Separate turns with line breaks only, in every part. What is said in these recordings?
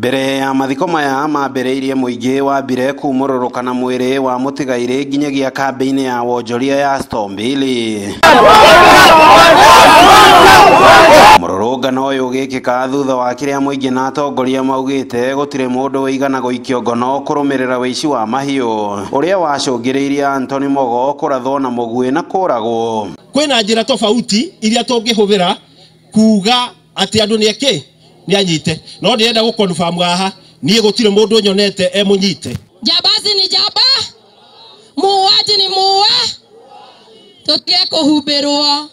Mbere ya mathiko maya mambĩrĩirie mũingĩ wambire kumũrũrũkana mwĩrĩ wa mũtigairĩ nginyagia kambĩ-inĩ ya wonjoria ya Stormville. Mũrũrũngano ũyũ ũgĩkĩka thutha wa kĩrĩa mũingĩ na atongoria maugĩte gũtirĩ mũndũ wĩigana gũikio ngono kũrũmĩrĩra wĩici wa mahiũ ũrĩa wacũngĩrĩirie Anthony Mogo kũrathwo na mũguĩ na kũragwo.
Kwĩna njĩra tofauti iria tũngĩhũthĩra kuga atĩ andũ nĩ eki ni anyite no ndĩrenda gũkonfirm haha niĩ gũtirĩ mũndũ nyonete mũnyite.
Jambazi ni jamba, muuaji ni muue, tũtige kũhumbĩrwo.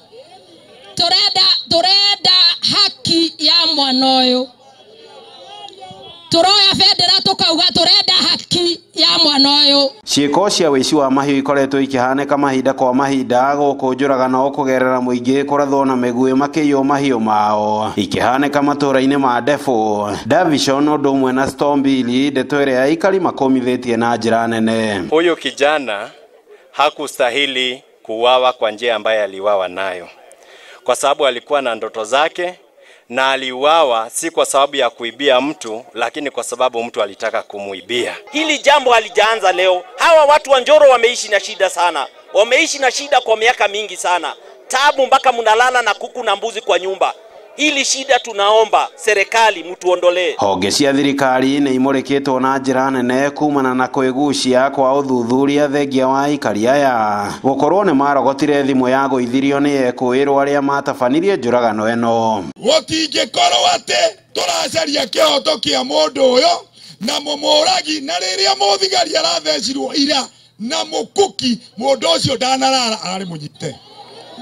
Turenda haki ya mwana ũyũ. Turoya bendera tukauga turenda haki ya mwana ũyũ.
Ciĩko cia wĩici wa mahiũ ikoretwo ikĩhanĩka mahinda kwa mahinda gũkũ njũragano kũgerera mũingĩ kũrathwo na mĩguĩ makĩiywo mahiũ mao ikĩhanĩka matũũra-inĩ ma Ndebũ, Davison ũndũ ũmwe na Stormville, ndeto ĩrĩa aikari makomithĩtie na njĩra nene.
Huyu kijana hakustahili kuuawa kwa njia ambayo aliuawa nayo, kwa sababu alikuwa na ndoto zake na aliuawa si kwa sababu ya kuibia mtu, lakini kwa sababu mtu alitaka kumuibia.
Hili jambo halijaanza leo. Hawa watu wa Njoro wameishi na shida sana. Wameishi na shida kwa miaka mingi sana. Tabu mpaka mnalala na kuku na mbuzi kwa nyumba. Hili shida tunaomba serikali mtuondolee.
Honge cia thirikari nĩ imũrĩkĩtwo na njĩra nene kumana na kwĩgucia kwa ũthuthuria thengia wa aikari aya gũkorwo nĩ marogotire thimũ ya gũithirio nĩ ekũĩrwo arĩa matabanirie njũragano ĩno.
Gũtingĩkorwo atĩ tũracaria kĩhoto kĩa mũndũ ũyũ na mũmũragi na rĩrĩa mũthigari arathecirwo ira na mũkuki mũndũ ũcio ndanarara arĩ mũnyite.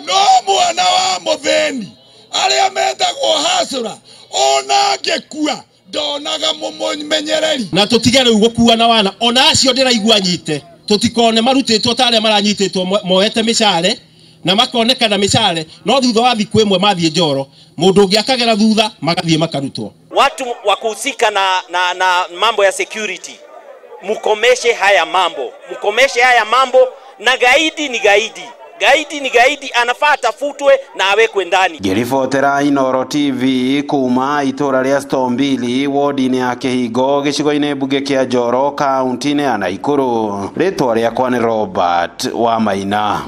No mwana wa mũthĩni arĩa metagwo Hasura ona angĩkua ndonaga mũmenyereri.
Na tũtige rĩu gũkua na wana ona acio ndĩraigua nyite tũtikone marutĩtwo ta arĩa maranyitĩtwo moete mĩcare na makonekana mĩcare no thutha wa thikũ ĩmwe mathiĩ Njoro mũndũ ũngĩ akagera thutha magathiĩ makarutwo.
Watu wa kuhusika na mambo ya security mkomeshe haya mambo, mkomeshe haya mambo. Na gaidi ni gaidi, gaidi ni gaidi, anafaa tafutwe na awekwe ndani.
Ngĩribotera Inooro TV kuma itũra rĩa Stormville wodi-inĩ ya Kĩhingo gĩcigo-inĩ mbunge kĩa Njoro kaunti-inĩ ya Naikuru. Rĩtwa rĩakwa nĩ Robert Wamaina.